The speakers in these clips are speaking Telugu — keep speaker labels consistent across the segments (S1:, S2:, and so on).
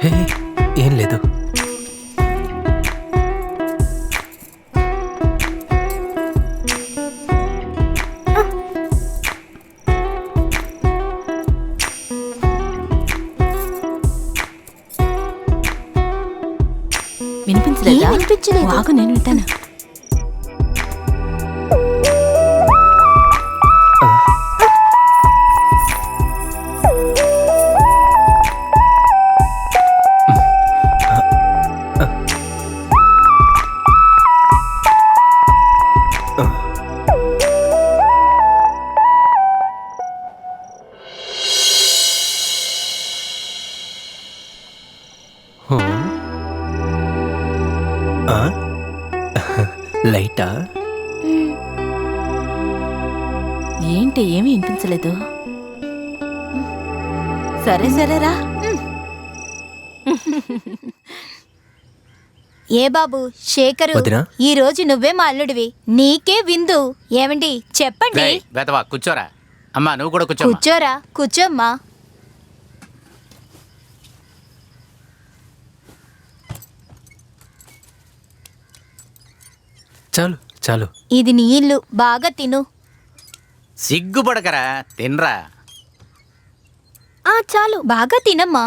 S1: హే, ఏం లేదు.
S2: వినిపించలేదా?
S3: వినిపించలేదు.
S2: ఆగు, నేను వింటాను.
S1: లైటా?
S2: ఏంటి ఏమీ వినిపించలేదు? సరే సరేరా.
S3: ఏ బాబు శేఖరు,
S1: వదినా?
S3: ఈ రోజు నువ్వే మా అల్లుడివి, నీకే విందు. ఏమండి చెప్పండి.
S4: వెతవా కూర్చోరా. అమ్మా నువ్వు కూడా కూర్చో.
S3: కూర్చోరా, కూర్చోమ్మా.
S1: చాలు చాలు.
S3: ఇది నీ ఇల్లు, బాగా తిను.
S4: సిగ్గుపడకరా, తినరా.
S3: చాలు, బాగా తినమ్మా.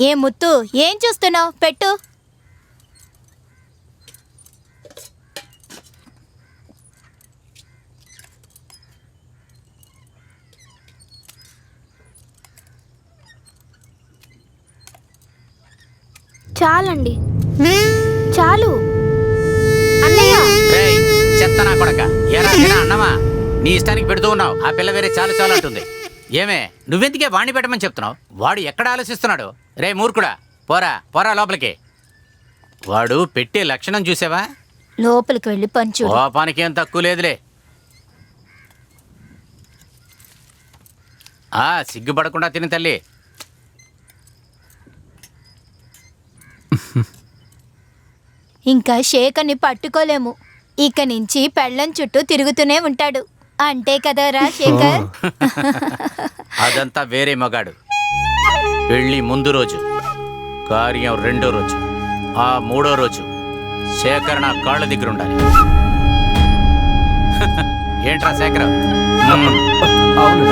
S3: ఏ ముత్తు, ఏం చూస్తున్నావు? పెట్టు. చాలండి, చాలు. అన్నయ్య,
S4: రేయ్ చెత్త నా కొడక, ఏరా తినా అన్నమా? నీ ఇష్టానికి పెడుతూ ఉన్నావు. ఆ పిల్ల వేరే చాలు చాలు అంటుంది. ఏమే నువ్వెందుకే వాణ్ణి పెట్టమని చెప్తున్నావు? వాడు ఎక్కడ ఆలోచిస్తున్నాడు? రే మూర్ఖుడా, పోరా పోరా లోపలికి. వాడు పెట్టే లక్షణం చూసావా?
S3: లోపలికి వెళ్ళి పంచు.
S4: కోపానికి ఏం తక్కువ లేదులే. సిగ్గుపడకుండా తిని తల్లి.
S3: ఇంకా శేఖర్ని పట్టుకోలేము. ఇక నుంచి పెళ్ళం చుట్టూ తిరుగుతూనే ఉంటాడు. అంతే కదరా శేఖర్?
S4: అదంతా వేరే మగాడు. పెళ్ళి ముందు రోజు, కార్యం రెండో రోజు, ఆ మూడో రోజు శేఖర్ నా కాళ్ళ దగ్గర ఉండాలి. ఏంట్రా శేఖర్?
S1: అవును.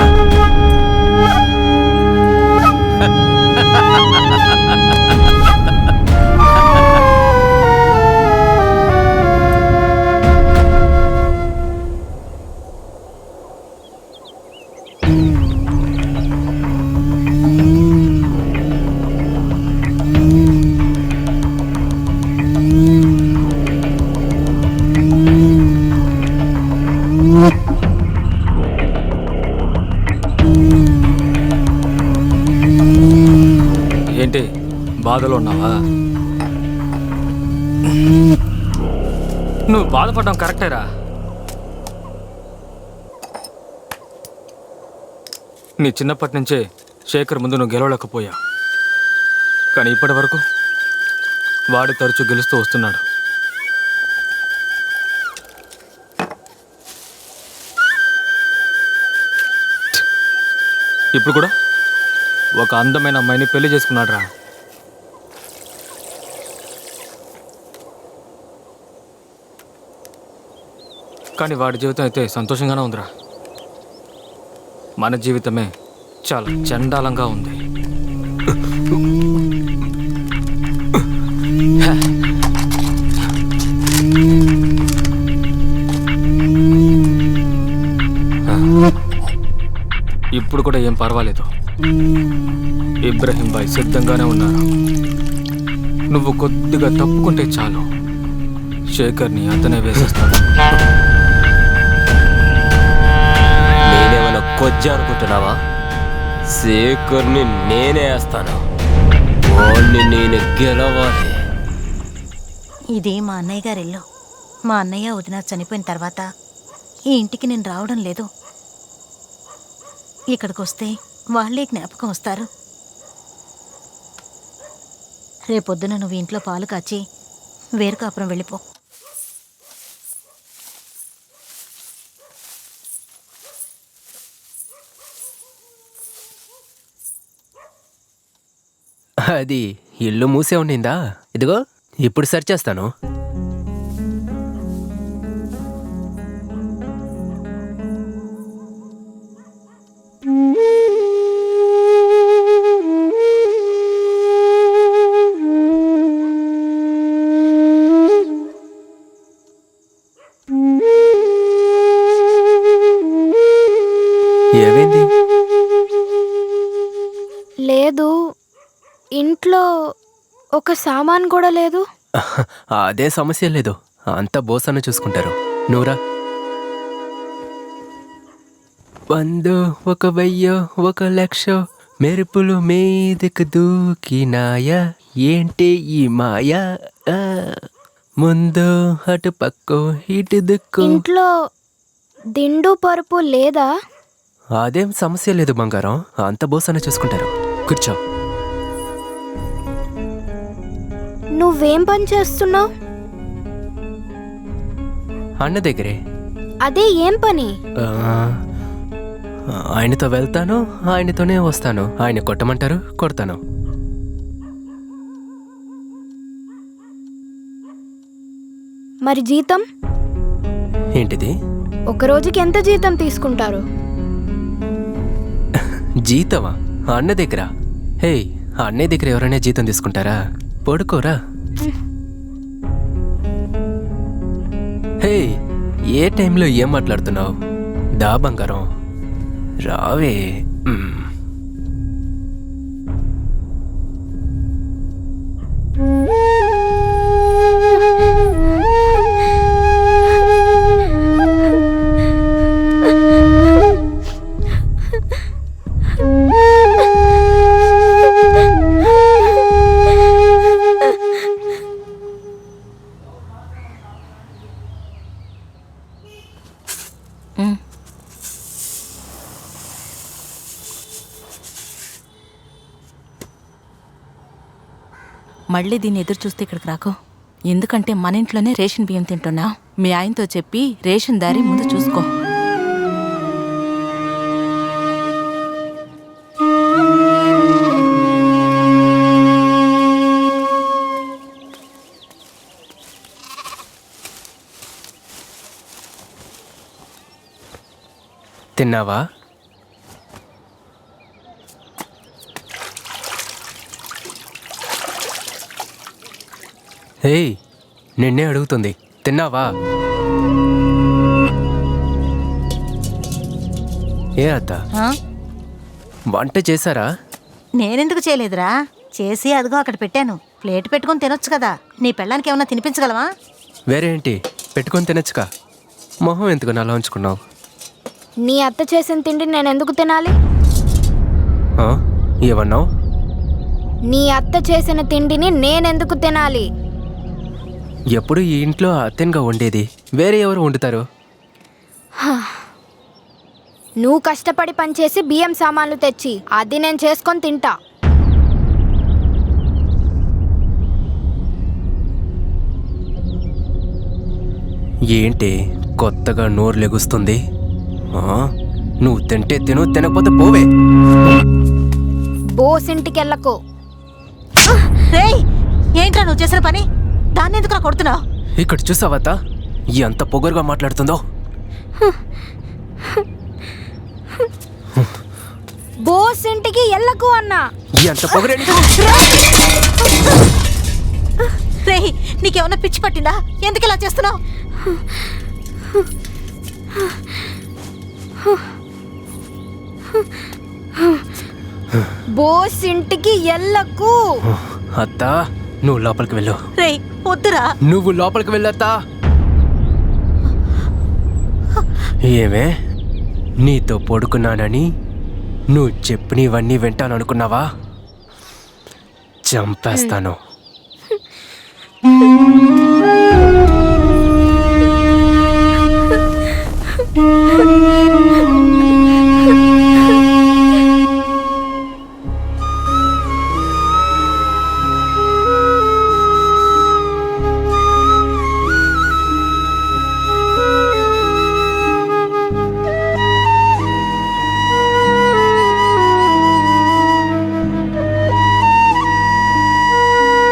S5: ఏంటి బాధలో ఉన్నావా? నువ్వు బాధపడడం కరెక్టేరా. నీ చిన్నప్పటి నుంచే శేఖర్ ముందు నువ్వు గెలవలేకపోయా, కానీ ఇప్పటి వరకు వాడు తరచూ గెలుస్తూ వస్తున్నాడు. ఇప్పుడు కూడా ఒక అందమైన అమ్మాయిని పెళ్లి చేసుకున్నాడు రా. కానీ వాడి జీవితం అయితే సంతోషంగానే ఉందిరా. మన జీవితమే చాలా చండాలంగా ఉంది. ఇప్పుడు కూడా ఏం పర్వాలేదు. ఇబ్రహీం భాయ్ సిద్ధంగానే ఉన్నారు. నువ్వు కొద్దిగా తప్పుకుంటే చాలు, శేఖర్ని అతనే వేసేస్తాడు.
S6: నేనేమైనా కొజ్జా అనుకుంటున్నావా? శేఖర్ని నేనే వేస్తాను. వాణ్ణి నేను గెలవాలి.
S2: ఇది మా అన్నయ్య గారి ఇల్లు. మా అన్నయ్య వదిన చనిపోయిన తర్వాత ఈ ఇంటికి నేను రావడం లేదు. ఇక్కడికి వస్తే వాళ్ళే జ్ఞాపకం వస్తారు. రేపొద్దున నువ్వు ఇంట్లో పాలు కాచి వేరు కాపురం వెళ్ళిపో.
S1: అది ఇల్లు మూసే ఉండిందా? ఇదిగో ఇప్పుడు సెర్చ్ చేస్తాను. ఏమైంది?
S7: లేదు, ఇంట్లో ఒక సామాన్ కూడా లేదు.
S1: అదే సమస్య లేదు, అంతా బోసన్న చూసుకుంటారు. నూరా 100 1,000 1,00,000 మెరుపులు మీదకు దూకినాయా, ఏంటి ఈ మాయా? ముందు అటు పక్కో ఇటు దిక్కు.
S7: ఇంట్లో దిండు పరుపు లేదా?
S1: అదేం సమస్య లేదు బంగారం, అంత బోసన్న చూసుకుంటారు. కూర్చో.
S7: నువ్వేం పని చేస్తున్నావు?
S1: అన్న దగ్గరే.
S7: అదే ఏం పని?
S1: ఆ, ఆయనతో వెళ్తాను, ఆయనతోనే వస్తాను. ఆయన కొట్టమంటారు, కొడతాను.
S7: మరి జీతం?
S1: ఏంటిది?
S7: ఒక రోజుకి ఎంత జీతం తీసుకుంటారు?
S1: జీతమా? అన్న దగ్గర? హే, అన్నయ్య దగ్గర ఎవరైనా జీతం తీసుకుంటారా? పడుకోరా. హే, ఏ టైంలో ఏం మాట్లాడుతున్నావు? దా బంగారం, రావే.
S2: మళ్ళీ దీన్ని ఎదురు చూస్తే ఇక్కడికి రాకు. ఎందుకంటే మన ఇంట్లోనే రేషన్ బియ్యం తింటున్నా. మీ ఆయనతో చెప్పి రేషన్ దారి ముందు చూసుకో.
S1: తిన్నావా? హే, నిన్నే అడుగుతుంది, తిన్నావా? ఏ అత్త, వంట చేశారా?
S2: నేనెందుకు చేయలేదురా? చేసి అదిగో అక్కడ పెట్టాను. ప్లేట్ పెట్టుకొని తినొచ్చు కదా. నీ పెళ్ళానికి ఏమన్నా తినిపించగలవా?
S1: వేరే ఏంటి, పెట్టుకొని తినచ్చుగా. మొహం ఎందుకు నలా ఉంచుకున్నావు?
S7: నీ అత్త చేసిన తిండి నేను ఎందుకు తినాలి?
S1: ఏమన్నావు?
S7: నీ అత్త చేసిన తిండిని నేనెందుకు తినాలి?
S1: ఎప్పుడు ఈ ఇంట్లో అత్తెన్గా వండేది, వేరే ఎవరు వండుతారు?
S7: నువ్వు కష్టపడి పనిచేసి బియ్యం సామాన్లు తెచ్చి అది నేను చేసుకొని తింటా.
S1: ఏంటి కొత్తగా నోరు లెగుస్తుంది? నువ్వు తింటే తిను, తినకపోతే పోవే.
S7: బోసింటికెళ్ళకు.
S2: రేయ్, ఏంట్రా నువ్వు చేసిన పని? దాన్ని ఎందుకు కొడుతున్నావు?
S1: ఇక్కడ చూసావత్తా ఎంత పొగరుగా మాట్లాడుతుందో.
S7: బోసింటికి ఎళ్ళకు అన్నా.
S1: ఎంత పొగరే!
S2: రేయ్, నీకేమన్నా పిచ్చి పట్టిందా? ఎందుకు ఇలా చేస్తున్నావు?
S7: బోసింటికి ఎళ్ళకు.
S1: అత్తా, నువ్వు లోపలికి వెళ్ళు.
S2: రేయ్, వద్దురా.
S1: నువ్వు లోపలికి వెళ్ళత్తా. ఏమే, నీతో పడుకున్నానని నువ్వు చెప్పినవన్నీ వింటాననుకున్నావా? చంపేస్తాను.